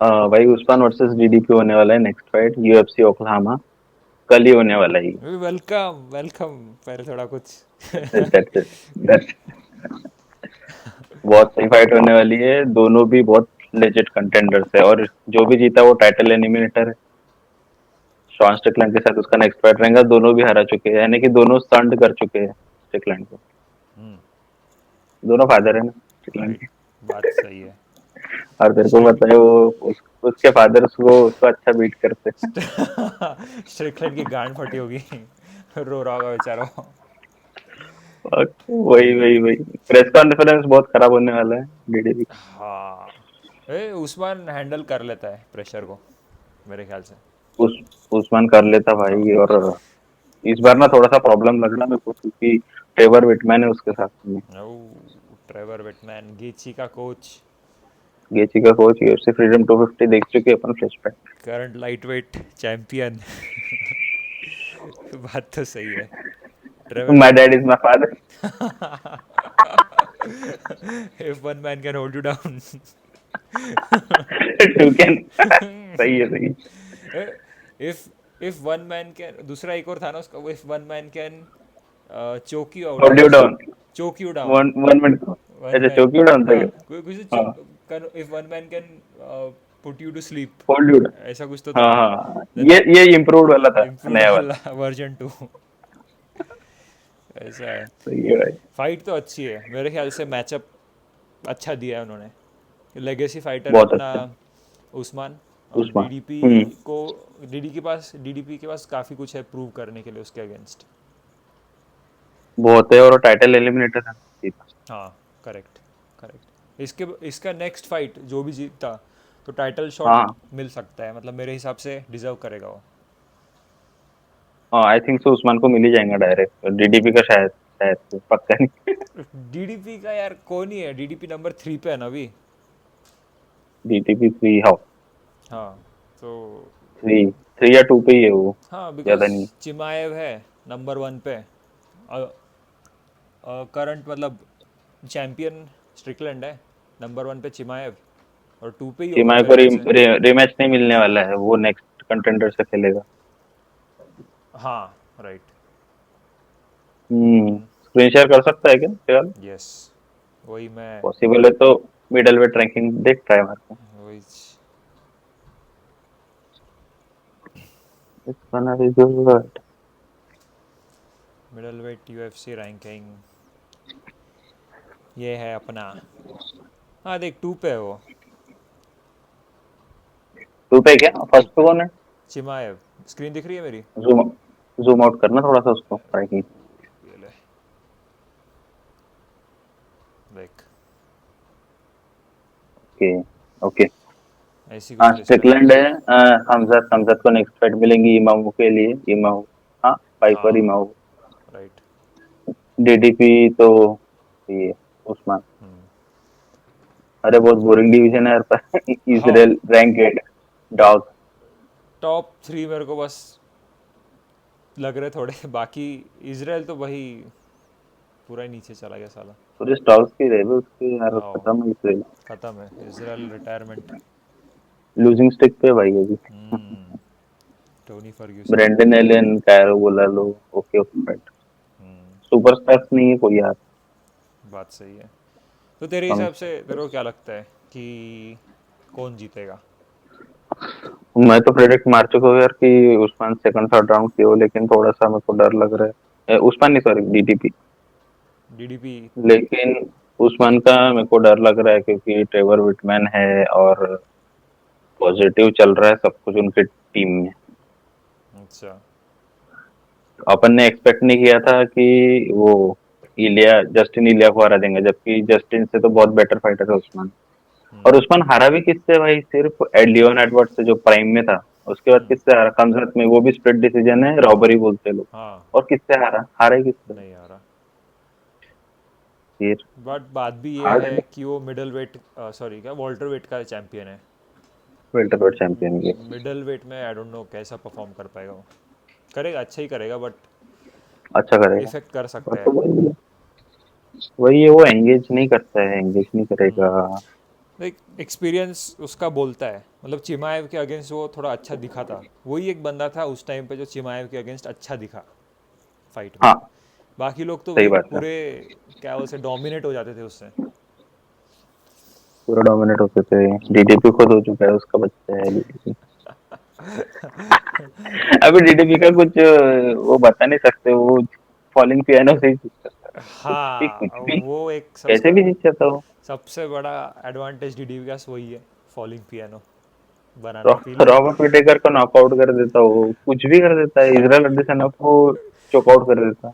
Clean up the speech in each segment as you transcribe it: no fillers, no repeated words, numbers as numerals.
भाई Usman versus DDP होने वाला है नेक्स्ट फाइट, यूएफसी ओक्लाहामा। कल ही होने वाला है। Welcome welcome. पहले थोड़ा कुछ That's it. बहुत सही फाइट होने वाली है, दोनों भी बहुत लेजिट कंटेंडर्स है, और जो भी जीता वो टाइटल एलिमिनेटर है। शॉन स्टिकलैंड के साथ उसका नेक्स्ट फाइट रहेगा, दोनों भी हरा चुके हैं, यानी कि दोनों स्टंट कर चुके हैं स्टिकलैंड को। दोनों फादर है ना स्टिकलैंड राइट। के। बात सही है। और तेरे को स्ट्रिक पता है वो उसके फादर उसको अच्छा बीट करते हैं। स्ट्रिकलैंड की गांड फटी होगी। रो रहा होगा बेचारा वो। और वही वही वही प्रेस कॉन्फ्रेंस बहुत खराब होने वाला है डीडीपी। हाँ। उस्मान हैंडल कर लेता है प्रेशर को, मेरे ख्याल से। उस उस्मान कर लेता भाई। और इस बार ना थोड़ा सा प्रॉब्लम लग रहा मेरे को, क्योंकि ट्रेवर विटमैन है उसके साथ में। ट्रेवर विटमैन गेची का कोच। गेची का कोच, यूएफसी फ्रीडम 250 देख चुके हैं अपन flashback. Current light weight champion. बात तो सही है। Trevor my dad Wittman. Is my father. If one man can hold you down. Two can. सही है सही। If if one man can, दूसरा एक और था ना उसका, if one man can choke you out, hold you कुछ down. Choke you down. One one minute. One अच्छा, मैन, चौकी डाउन था हाँ, क्या? कोई कुछ हाँ, if one man can put you to sleep, hold you down. ऐसा कुछ तो हाँ था। हाँ, देन ये इम्प्रूव्ड वाला था, इम्प्रूव नया वाला। वाला वर्जन 2। ऐसा है। सही है भाई। फाइट तो अच्छी है मेरे ख्याल से, मैचअप अच्छा दिया है उन्होंने। लेगेसी फाइटर है बहुत अपना अच्छा। उस्मान। और उस्मान। डीडीपी हम्म। को, डीडीपी के पास काफ़ी कुछ है प्रूव करने के लिए उसके अगेंस्ट। बहुत है, और टाइटल एलिमिनेटर है ना। हाँ, करेक्ट करेक्ट। इसका नेक्स्ट फाइट जो भी जीतता तो टाइटल शॉट हाँ मिल सकता है, मतलब मेरे हिसाब से डिजर्व करेगा वो। हाँ, आई थिंक सो उस्मान को मिल ही जाएगा डायरेक्ट, डीडीपी का शायद, शायद से, पक्का नहीं। डीडीपी का यार कौन ही है, डीडीपी नंबर 3 पे है ना अभी। डीटीपी थ्री, हाँ। हाँ। तो थ्री, थ्री या टू पे ही है वो। हाँ, बिकॉज ज्यादा नहीं। चिमाएव है नंबर 1 पे। करंट मतलब चैंपियन स्ट्रिकलैंड है, नंबर 1 पे चिमाएव, और 2 पे ही होगा सीमा को मेरे ख्याल से। रिमैच नहीं मिलने वाला है, वो नेक्स्ट कंटेंडर से खेलेगा। हाँ, राइट। स्क्रीन शेयर कर सकता है क्या फिलहाल? यस, वही मैं। पॉसिबल है तो मिडल वेट रैंकिंग देख ट्राई मार के। वही it's gonna be good. Middle wait UFC ranking, ये है अपना। हाँ देख, 2 पे है वो। टू पे क्या, फर्स्ट पे कौन है? चिमाएव। स्क्रीन दिख रही है मेरी? जूम जूम आउट करना थोड़ा सा उसको, रैंकिंग। ये ले, देख। Okay okay. ऐसी हाँ, कुछ लिस्ट है। स्ट्रिकलैंड है। हमजद हमजद को नेक्स्ट फाइट मिलेंगी इमामू के लिए, इमामू। हाँ, पाइपर हाँ, इमामू। राइट। डीडीपी तो ये उस्मान। अरे बहुत बोरिंग डिवीजन है यार पर। हाँ, इसराइल रैंक 8, डॉग। टॉप 3 मेरे को बस लग रहे थोड़े। बाकी इसराइल तो वही पूरा ही नीचे चला गया साला। पूरे स्टॉक्स की रहे उसके यार, हाँ, खत्म है इसराइल। खत्म है इसराइल, रिटायरमेंट। लूजिंग स्टिक पे भाई अभी। Tony Ferguson. ब्रेंडन एलन, कैरो बोला लो। Okay okay fight. सुपरस्टार्स नहीं है कोई यार। बात सही है। तो तेरे कम। हिसाब से तेरे को क्या लगता है कि कौन जीतेगा? मैं तो प्रेडिक्ट मार चुका हूँ यार कि उस्मान सेकंड थर्ड राउंड की हो, लेकिन थोड़ा सा मेरे को डर लग रहा है। उस्मान नहीं, सॉरी, डीटीपी। डीडीपी। लेकिन उस्मान का मेरे को डर लग रहा है, क्योंकि ट्रेवर विटमैन है, और पॉजिटिव चल रहा है सब कुछ उनके टीम में। अच्छा। अपन ने एक्सपेक्ट नहीं किया था कि वो जस्टिन इलिया को हरा देंगे, जबकि जस्टिन से तो बहुत बेटर फाइटर है उस्मान। और उस्मान हारा भी किससे भाई, सिर्फ लियोन एडवर्ड से, जो प्राइम में था। उसके बाद किससे हारा, कमजत में, वो भी स्प्लिट डिसीजन है, रॉबरी बोलते हैं लोग। हाँ, और किससे हारा, हारा ही किससे? नहीं आ रहा। फिर बट बात भी ये हार्ड है कि वो मिडल वेट, सॉरी क्या, वॉल्टर वेट का चैंपियन है। वेल्टर चैंपियन की। मिडल वेट में आई डोंट नो कैसा परफॉर्म कर पाएगा वो। करेगा, अच्छा ही करेगा, बट अच्छा करेगा। इफेक्ट कर सकता बट है। वही वही है, वो एंगेज नहीं करता है, एंगेज नहीं करेगा। लाइक एक्सपीरियंस उसका बोलता है, मतलब चिमाएव के अगेंस्ट वो थोड़ा अच्छा दिखा था, वही एक बंदा था उस टाइम पे जो चिमाएव के अगेंस्ट अच्छा दिखा फाइट में। हाँ, बाकी लोग तो सही वही बात है। पूरे क्या बोलते डोमिनेट हो जाते थे उससे। पूरा डोमिनेट होते थे। डीडीपी खुद हो चुका है, उसका बच्चा है डीडीपी। अभी डीडीपी का कुछ वो बता नहीं सकते, वो फॉलिंग पियानो से ही जीत सकता है, हाँ कुछ भी वो एक कैसे सबका भी जीत सकता हो। सबसे बड़ा एडवांटेज डीडी का वही है, फॉलिंग पियानो, बनाना फीलिंग। रॉबर्ट विटेकर को नॉकआउट कर देता, वो कुछ भी कर देता है, इजराइल अडेसाना को चॉकआउट कर देता।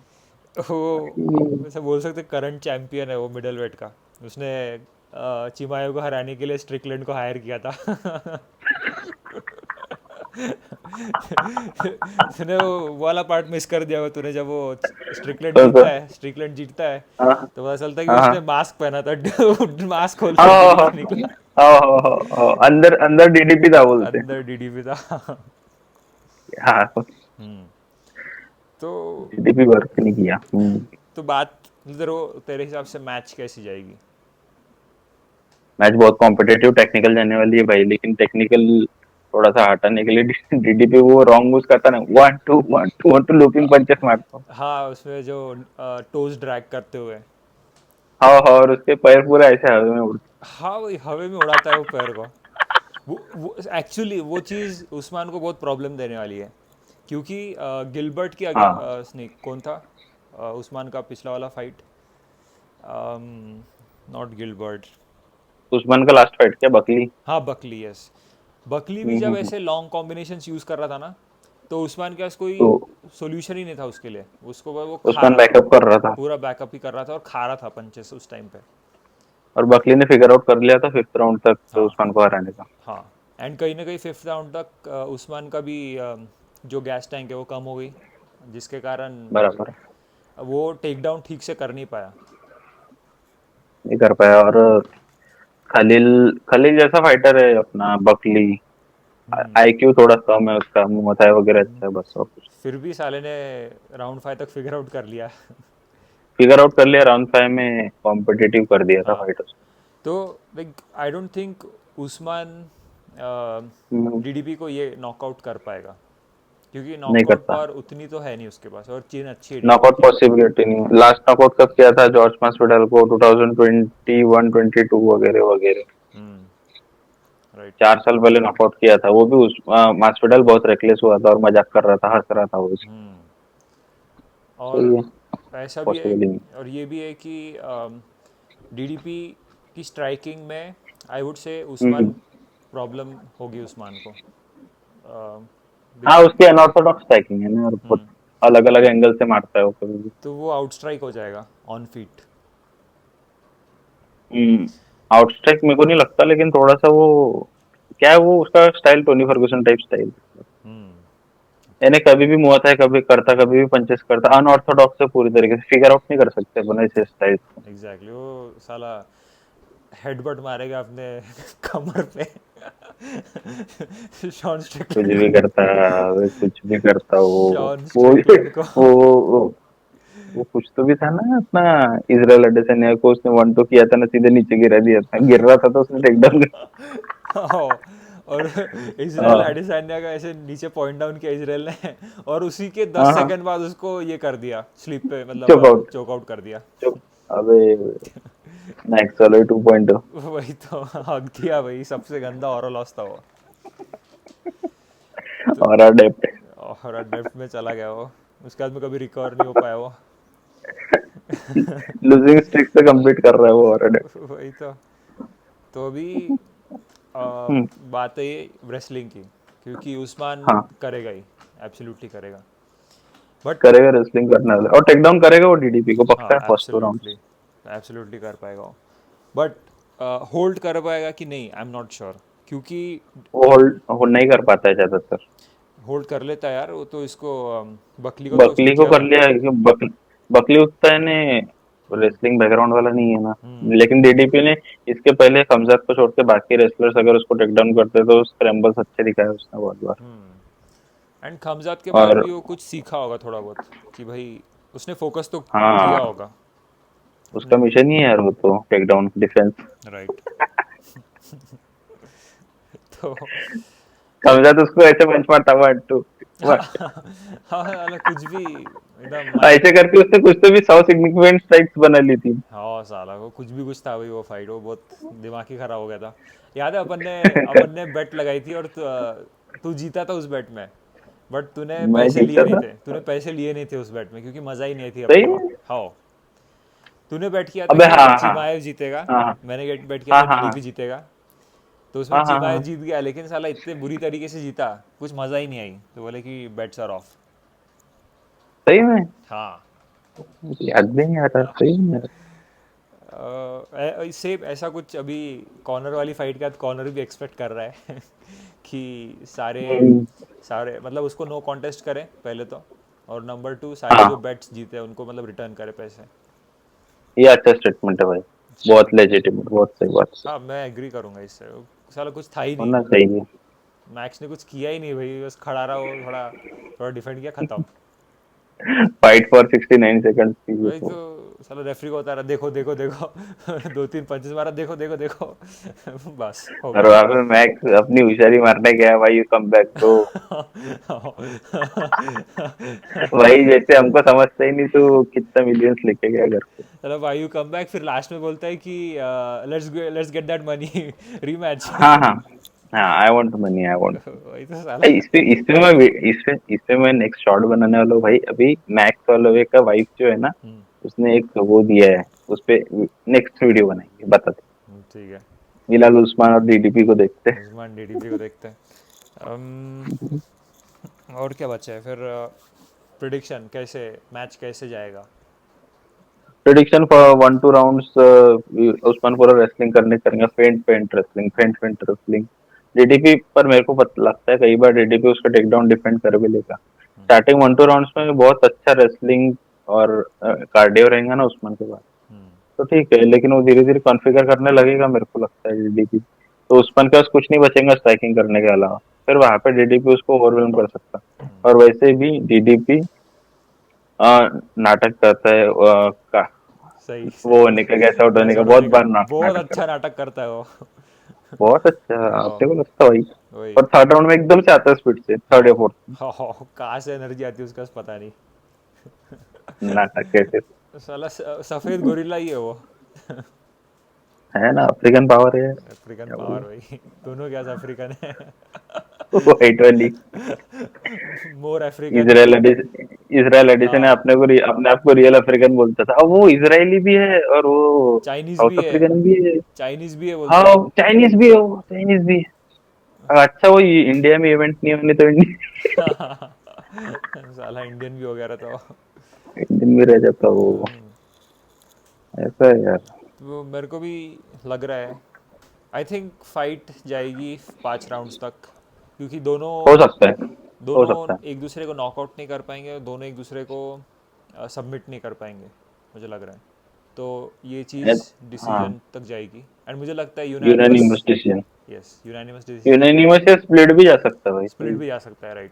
वो हम्म। वैसे बोल सकते करंट चैंपियन है वो मिडल वेट का। उसने चिमायो को हराने के लिए स्ट्रिकलैंड को हायर किया था। तूने वो वाला पार्ट मिस कर दिया, वो तूने जब वो स्ट्रिकलैंड तो, जीता है, स्ट्रिकलैंड जीतता है हाँ तो पता चलता है कि हाँ उसने हाँ मास्क पहना था। मास्क खोल हाँ के हाँ हाँ डीडीपी निकला। हाँ हाँ हाँ, हाँ, अंदर अंदर डीडीपी था बोलते हैं। अंदर डीडीपी था। हाँ, हम्म। तो डीडीपी वर्क नहीं किया। तो बात तेरे हिसाब से मैच कैसी जाएगी? मैच बहुत कॉम्पिटेटिव टेक्निकल जाने वाली है भाई, लेकिन टेक्निकल थोड़ा सा हटाने के लिए डीडीपी वो रॉन्ग मूव करता ना, 1 2 1 2 1 2 लूपिंग पंचेस मारता हूँ। हाँ उसमें जो टोज ड्रैग करते हुए, हाँ हाँ, और उसके पैर पूरा ऐसे हवा में उड़ते। हाँ वही हवा में उड़ाता है वो पैर को। वो एक्चुअली वो चीज़ उस्मान को बहुत प्रॉब्लम देने वाली है, क्योंकि गिलबर्ट की आगे हाँ, स्नेक कौन था उस्मान का पिछला वाला फाइट, नॉट गिलबर्ट। दुश्मन का लास्ट फाइट क्या, बकली? हाँ बकली, यस। बकली भी जब हम्म। ऐसे लॉन्ग कॉम्बिनेशंस यूज़ कर रहा था ना, तो उस्मान के पास कोई तो सोल्यूशन ही नहीं था उसके लिए, उसको बस वो खा दुश्मन बैकअप कर रहा था, पूरा बैकअप ही कर रहा था और खा रहा था पंचेस उस टाइम पे। और बकली ने फिगर आउट कर लिया था 5th राउंड तक तो हाँ उस्मान को हराने का। हाँ। एंड कहीं ना कहीं 5th राउंड तक उस्मान का भी जो गैस टैंक है वो कम हो गई, जिसके कारण बराबर, वो टेक डाउन ठीक से कर नहीं पाया। नहीं कर पाया। और खलील खलील जैसा फाइटर है अपना बकली, हम्म। आईक्यू थोड़ा कम है उसका, मुंह मथाई वगैरह अच्छा है, बस और कुछ। फिर भी साले ने राउंड 5 तक फिगर आउट कर लिया। फिगर आउट कर लिया, राउंड 5 में कॉम्पिटिटिव कर दिया था हाँ फाइट उसको। तो like I don't think Usman DDP को ये नॉकआउट कर पाएगा, क्योंकि नहीं नॉकआउट करता। पावर उतनी तो है नहीं उसके पास, और चीन अच्छी है डीडीपी नॉकआउट की। पॉसिबिलिटी नहीं, लास्ट नॉकआउट कब किया था जॉर्ज मास्विडल को, 2021 22 वगैरह वगैरह। हम्म। राइट। 4 साल पहले नॉकआउट किया था, वो भी उस मास्विडल बहुत रेकलेस हुआ था और मजाक कर रहा था, हंस रहा था वो उसकी। हम्म। सही और है, ऐसा भी है, पॉसिबल ही नहीं। और ये भी है कि डीडीपी की स्ट्राइकिंग में I would say Usman hmm. Problem होगी उस्मान को। हाँ, बिकॉज उसकी अनऑर्थोडॉक्स स्ट्राइकिंग है ना, और बहुत अलग अलग एंगल से मारता है वो कभी भी। तो वो आउट स्ट्राइक हो जाएगा ऑन फीट। आउटस्ट्राइक मेरे को नहीं लगता, लेकिन थोड़ा सा वो क्या है, वो उसका style Tony Ferguson type style. Hmm. यानी कभी भी मुआ था, कभी करता, कभी भी पंचेस करता, अनऑर्थोडॉक्स है पूरी तरीके से, फिगर आउट नहीं कर सकते अपन ऐसे स्टाइल को। एग्जैक्टली वो साला हेडबट मारेगा अपने कमर पे। शॉन कुछ स्ट्रिकलैंड भी को। करता है, कुछ भी करता शॉन वो स्ट्रिकलैंड को। वो वो कुछ तो भी था ना अपना, इजराइल अडेसान्या को उसने 1 2 किया था ना, सीधे नीचे गिरा दिया था, गिर रहा था तो उसने टेक डाउन हाँ, और इजराइल हाँ एडिसान्या का ऐसे नीचे पॉइंट डाउन किया इजराइल ने, और उसी के हाँ 10 हाँ, सेकंड बाद उसको ये कर दिया स्लिप पे, चुप मतलब आउट, चोक आउट कर दिया। चुप। अबे नेक्स्ट वाले 2.0। वही तो हक दिया भाई, सबसे गंदा और लॉस था वो। तो और अडेप्ट, और डेप्थ में चला गया वो, उसके बाद में कभी रिकवर नहीं हो पाया वो। लूजिंग स्ट्रिक से कम्पीट कर रहा है वो, और अडेप्ट। वही तो अभी हम्म, बात है ये रेसलिंग की, क्योंकि उस्मान हाँ, करेगा ही, एब्सोल्युटली करेगा। बट करेगा, रेसलिंग करने वाला और टेक डाउन करेगा वो डीडीपी को, हाँ पक्का है फर्स्ट 2 एब्सोल्युटली, राउंड्स। एब्सोल्युटली कर पाएगा वो। बट होल्ड कर पाएगा कि नहीं आई एम नॉट श्योर, क्योंकि वो होल्ड नहीं कर पाता है ज्यादातर। होल्ड कर लेता है यार वो तो, इसको बकली को तो उसने बकली को किया कर था। लिया है, क्योंकि बकली उतना ने रेसलिंग बैकग्राउंड वाला नहीं है ना। हम्म। लेकिन डीडीपी ने इसके पहले कमजत को छोड़ के बाकी रेसलर्स अगर उसको टेक डाउन करते तो स्क्रैम्बल्स अच्छे दिखाए उसने बहुत बार। एंड खमजात के बाद और भी वो कुछ सीखा होगा थोड़ा बहुत, कि भाई उसने फोकस तो किया हाँ, होगा उसका अपने। मिशन ही है यार वो तो टेक डाउन डिफेंस। राइट। तो कमजा तो उसको ऐसे पंच मारता 1 2 1, हाँ मतलब कुछ भी एकदम ऐसे करके उसने कुछ तो भी 100 सिग्निफिकेंट स्ट्राइक्स बना ली थी। हाँ साला वो कुछ भी कुछ था भाई, वो फाइट वो बहुत दिमाग ही खराब हो गया था। याद है अपन ने बेट लगाई थी और तू जीता था उस बेट में, बट तूने मैं पैसे लिए जीता नहीं था। थे, तूने पैसे लिए नहीं थे उस बेट में क्योंकि मज़ा ही नहीं थी सही अपने को। में। हाँ, तूने बेट किया था अबे कि हाँ हाँ चिमाएव जीतेगा, हाँ मैंने बेट किया हाँ था हाँ डीडीपी हाँ जीतेगा। तो उसमें हाँ हाँ हाँ चिमाएव हाँ। जीत गया, लेकिन साला इतने बुरी तरीके से जीता, कुछ मज़ा ही नहीं आई, तो बोले कि बेट्स आर ऑफ। सही में हाँ। मुझे याद भी नहीं आ रहा सही में। सेम ऐसा कुछ अभी कॉर्नर वाली फाइट के बाद कॉर्नर भी एक्सपेक्ट कर रहा है कि सारे हम्म, सारे मतलब उसको नो कॉन्टेस्ट करें पहले तो, और नंबर टू सारे जो हाँ बेट्स जीते हैं उनको मतलब रिटर्न करे पैसे। ये अच्छा स्टेटमेंट है भाई। बहुत लेजिटिमेट बहुत सही बात सही। हाँ मैं एग्री करूँगा इससे, साला कुछ था ही नहीं, होना चाहिए। मैक्स ने कुछ किया ही नहीं भाई, बस खड़ा रहा वो, थोड़ा थोड़ा डिफेंड किया, खत्म। फाइट फॉर 69 सेकंड थी वही वो। तो, साला रेफरी को होता रहा देखो देखो देखो दो तीन पंचेस मारा, देखो देखो देखो बस हो और गया। वहां पे मैक्स अपनी हुशारी मारने गया भाई यू कम बैक ब्रो। भाई जैसे हमको समझता ही नहीं तो कितना मिलियंस लेके गया घर पे। चलो भाई यू कम बैक, फिर लास्ट में बोलता है कि let's get that money rematch हाँ हाँ हाँ I want money I want. वही तो साला। इस पे मैं नेक्स्ट शॉट बनाने वाला हूँ भाई अभी। मैक्स होलोवे का वाइफ जो है ना उसने एक वो दिया है उस पे नेक्स्ट वीडियो बनाएंगे बताते। ठीक है, बिलाल उस्मान और डीडीपी को देखते हैं। उस्मान डीडीपी को देखते हैं। और क्या बचा है फिर? प्रिडिक्शन कैसे, मैच कैसे जाएगा? Prediction for 1 2 rounds. उस्मान पूरा रेसलिंग करने करेंगे फेंट फेंट रेसलिंग फेंट फेंट रेसलिंग। डीडीपी पर मेरे को लगता है कई बार डीडीपी उसका टेकडाउन डिफेंड कर भी लेगा। स्टार्टिंग 1 2 राउंड्स में बहुत अच्छा रेसलिंग और कार्डियो रहेगा ना उस्मान के पास तो ठीक है लेकिन वो धीरे धीरे कॉन्फ़िगर करने लगेगा मेरे को लगता है डीडीपी। तो उस्मान के पास कुछ नहीं बचेगा स्ट्राइकिंग करने के अलावा। फिर वहां पे डीडीपी उसको ओवरवेलम कर सकता। और वैसे भी डीडीपी नाटक करता है सही वो सही। होने का गैस आउट होने गैस का आउट बहुत होने का बार बहुत नाटक अच्छा करता नाटक करता है वो। है। बहुत अच्छा हाँ अपने को लगता है भाई। वही। और थर्ड राउंड में एकदम से आता है स्पीड से थर्ड या हाँ फोर्थ हाँ हाँ, कहाँ से एनर्जी आती है उसका पता नहीं। नाटक कैसे। साला सफेद गोरिल्ला ही है वो। है ना अफ्रीकन पावर है अफ्रीकन क्या पावर बोले। भाई, दोनों क्या अफ्रीकन है। व्हाइट वाली। मोर अफ्रीकन। इसराइल इसराइल एडिशन है हाँ, अपने आप को रियल अफ्रीकन बोलता था अब वो इसराइली भी है और वो चाइनीज साउथ भी है, अफ्रीकन भी है। चाइनीज भी है हाँ बोलते हैं। चाइनीज भी है वो चाइनीज भी है। अच्छा वो इंडिया में इवेंट नहीं होने तो इंडिया साला इंडियन भी हो गया रहा तो। इंडियन में रह जाता वो। ऐसा है यार। तो मेरे को भी लग रहा है, आई थिंक फाइट जाएगी 5 राउंड्स तक, क्योंकि दोनों हो सकता है हो दोनों सकता है। एक दूसरे को नॉकआउट नहीं कर पाएंगे, दोनों एक दूसरे को सबमिट नहीं कर पाएंगे, मुझे लग रहा है। तो ये चीज़ हाँ डिसीजन तक जाएगी, एंड मुझे लगता है unanimous. Unanimous decision. Yes, unanimous decision. Unanimous से स्प्लिट भी जा सकता है भाई स्प्लिट कोई। भी जा सकता है, राइट।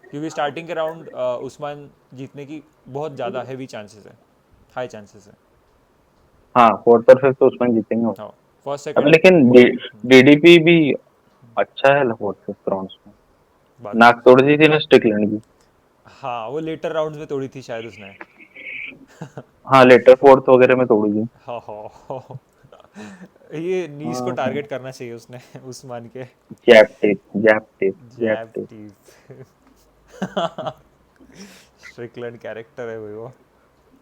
क्योंकि स्टार्टिंग के राउंड उस्मान जीतने की बहुत ज़्यादा हैवी चांसेस है, हाई चांसेस है। हाँ फोर्थ और फिफ्थ तो उसमें जीतेंगे वो। हाँ, फर्स्ट अब सेकंड लेकिन डीडीपी भी अच्छा है फोर्थ फिफ्थ राउंड्स में। बात। नाक तोड़ दी थी ना स्टिकलैंड की। हाँ वो लेटर राउंड्स में तोड़ी थी शायद उसने। हाँ लेटर फोर्थ वगैरह में तोड़ी थी। हाँ हाँ हाँ। ये नीज को हाँ टारगेट करना चाहिए उसने उस्मान के। Jab teep jab teep jab jab teep. Teep. Strickland character है भाई वो।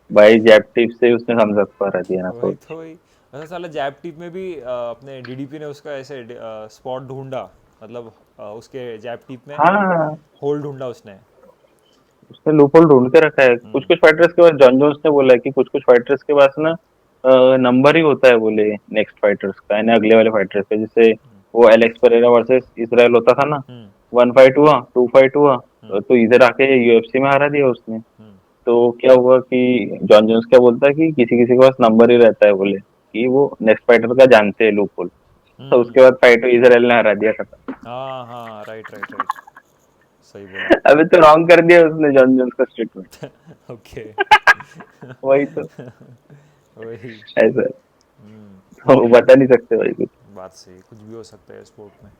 भाई जैप टेप से उसने हमजक पर हरा दिया ना वही सोच। तो वही। वैसे साला जैब टीप में भी अपने डीडीपी ने उसका ऐसे स्पॉट ढूंढा, मतलब उसके जैब टीप में हाँ होल ढूंढा उसने। उसने लूपहोल ढूंढ के रखा है कुछ कुछ फाइटर्स के पास। जॉन जोन्स ने बोला है कि कुछ कुछ फाइटर्स के पास ना नंबर ही होता है बोले नेक्स्ट फाइटर्स का यानी अगले वाले फाइटर्स का। जैसे वो एलेक्स परेरा वर्सेस इसराइल होता था ना। हम्म 1 फाइट हुआ 2 फाइट हुआ हम्म तो इधर आके यूएफसी में हरा दिया उसने। हम्म तो क्या हुआ कि जॉन जोन्स क्या बोलता है कि किसी किसी के पास नंबर ही रहता है बोले कि वो नेक्स्ट फाइटर का जानते हैं लूपहोल। तो उसके हम्म। बाद फाइट हुई इसराइल ने हरा दिया खत्म। हाँ हाँ, राइट राइट राइट, सही बोला। अबे तो रॉन्ग कर दिया उसने जॉन जोन्स का स्टेटमेंट। ओके। वही तो वही। ऐसा है। हम्म। तो वो बता नहीं सकते भाई कुछ। बात सही, कुछ भी हो सकता है स्पोर्ट में।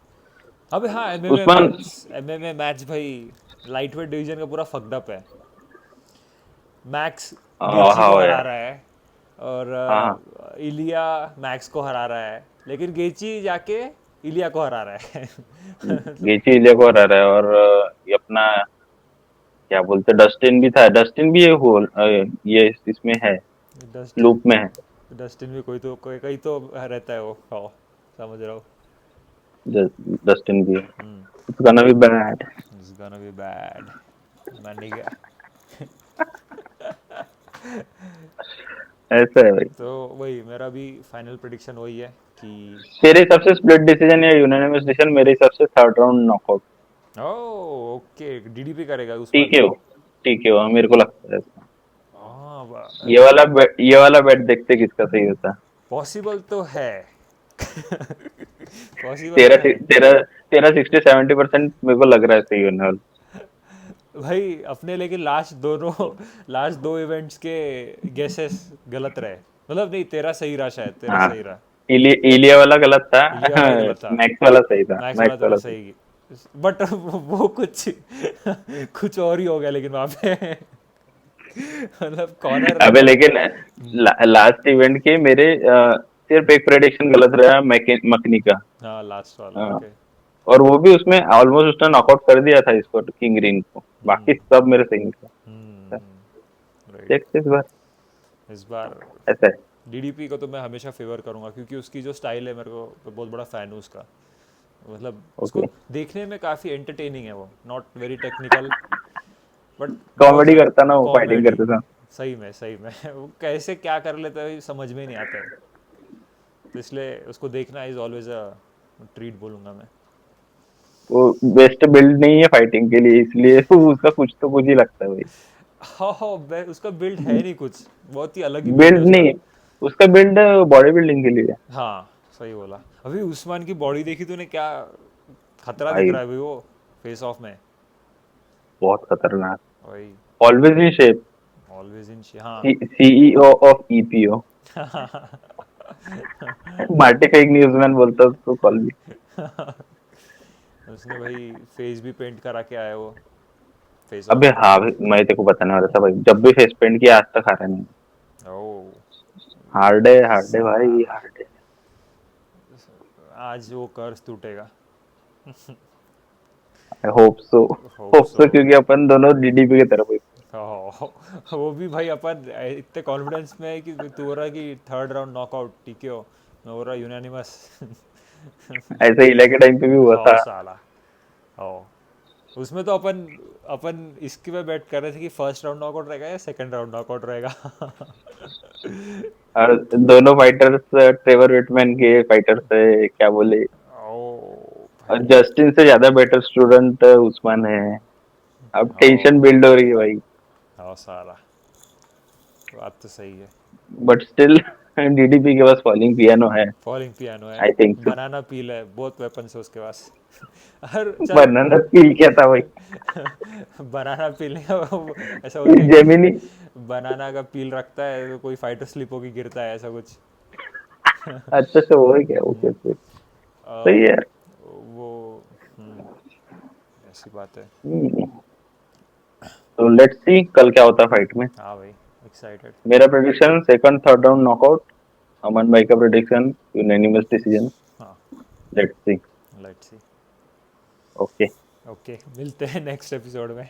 अबे हाँ, MMA Usman. Match, MMA match भाई, लाइट वेट डिवीजन का पूरा फक्ड अप है। मैक्स गेची को हाँ हरा यार। रहा है, और हाँ हाँ। इलिया मैक्स को हरा रहा है, लेकिन गेची जाके इलिया को हरा रहा है। मतलब गेची इलिया को हरा रहा है, और ये अपना क्या बोलते, डस्टिन भी था, डस्टिन भी ये ये इसमें है, डस्टिन, लूप में है। डस्टिन भी कोई तो कोई कहीं तो रहता है वो, हाँ समझ रहा हूँ। डस्टिन भी है। It's gonna be bad. It's gonna be bad, मान नहीं गया। ऐसा है भाई। तो वही मेरा भी फाइनल प्रेडिक्शन वही है कि तेरे हिसाब से स्प्लिट डिसीजन या यूनानिमस डिसीजन? मेरे हिसाब से थर्ड राउंड नॉकआउट। ओ ओके, डीडीपी करेगा उस्मान। ठीक है, वो ठीक है, वो मेरे को लगता है ऐसा। हाँ ये वाला बेट देखते किसका सही होता है। पॉसिबल तो है। पॉसिबल तेरा तो है तेरा तेरा 60-70% मेरे को लग रहा है सही होने वाला। भाई अपने, लेकिन लास्ट दो इवेंट्स के गेसेस गलत रहे। मतलब नहीं, तेरा सही रहा, शायद तेरा हाँ, सही रहा। इलिया वाला गलत था। इलिया वाला ही गलत था, मैक्स वाला सही था, मैक्स वाला मैक्स तेरा वाला सही। सही। बट वो कुछ कुछ और ही हो गया लेकिन वहां पे। मतलब कॉर्नर अबे मतलब। लेकिन लास्ट इवेंट के मेरे सिर्फ एक प्रेडिक्शन गलत रहा, मकनी का। हाँ लास्ट वाला, हाँ, ओके। और वो भी उसमें ऑलमोस्ट उसने नॉकआउट कर दिया था इसको, किंग ग्रीन को। बाकी सब मेरे सही निकला। राइट। देख इस बार इस बार ऐसा है। डीडीपी को तो मैं हमेशा फेवर करूंगा, क्योंकि उसकी जो स्टाइल है, मेरे को मैं बहुत बड़ा फ़ैन हूँ उसका। मतलब ओके। उसको देखने में काफ़ी एंटरटेनिंग है वो, नॉट वेरी टेक्निकल, बट बहुत कॉमेडी करता ना वो, फाइटिंग कॉमेडी। करते था। सही में वो कैसे क्या कर लेता है समझ में नहीं आता है। तो इसलिए उसको देखना इज़ ऑलवेज अ ट्रीट बोलूँगा मैं। वो बेस्ट बिल्ड नहीं है फाइटिंग के लिए, इसलिए उसका कुछ तो कुछ ही लगता है भाई। हाँ हाँ, उसका बिल्ड है नहीं कुछ, बहुत ही अलग ही बिल्ड है बिल्ड उसका। नहीं, उसका बिल्ड बॉडी बिल्डिंग के लिए है। हाँ सही बोला। अभी उस्मान की बॉडी देखी तूने, क्या खतरा दिख भाई रहा है भाई वो, फेस ऑफ में। बहुत खतरनाक। वही, always in shape. Always in हाँ। CEO of EPO. Marty Fake Newsman बोलता है उसको, कॉल भी। उसने भाई फेस भी पेंट करा के आया वो, फेस ऑफ अबे में। हाँ भाई, मैं तेको बताने वाला था भाई, जब भी फेस पेंट किया आज तक हारा नहीं। ओ हार्ड है भाई, साला, हार्ड है। आज वो कर्ज टूटेगा। I hope so. Hope hope so. So, क्योंकि अपन दोनों डीडीपी की तरफ है। वो भी भाई अपन इतने कॉन्फिडेंस में है कि तू हो रहा है कि थर्ड राउंड नॉकआउट TKO, मैं हो रहा यूनानिमस। ऐसा इला के टाइम पे भी हुआ हाँ था। साला, ओ उसमें तो अपन अपन इसके पे बैट कर रहे थे कि फर्स्ट राउंड नॉकआउट रहेगा या सेकंड राउंड नॉकआउट रहेगा। और दोनों फाइटर्स ट्रेवर विटमैन के फाइटर्स है, क्या बोले। ओ और भाई, जस्टिन से ज्यादा बेटर स्टूडेंट उस्मान है। अब टेंशन ओ बिल्ड हो रही है भाई। हाँ साला, बात तो सही है। बट स्टिल डीडीपी के पास फॉलिंग पियानो है। फॉलिंग पियानो है, आई थिंक सो। बनाना पील है, बहुत वेपन्स है उसके पास। हर चल, बनाना पील क्या था भाई? बनाना पील ऐसा बोलते हैं कि जेमिनी। बनाना का पील रखता है तो कोई फाइटर स्लिप होके गिरता है, ऐसा कुछ। अच्छा अच्छा, वो है क्या? ओके ओके, सही है अ, यार। वो ऐसी बात है। तो लेट्स सी कल क्या होता है फाइट में। हाँ भाई, एक्साइटेड। मेरा prediction second third round knockout. Aman भाई का प्रेडिक्शन यूनानिमस डिसीजन। हाँ, let's see. Let's see. Okay. Okay, मिलते हैं नेक्स्ट एपिसोड में।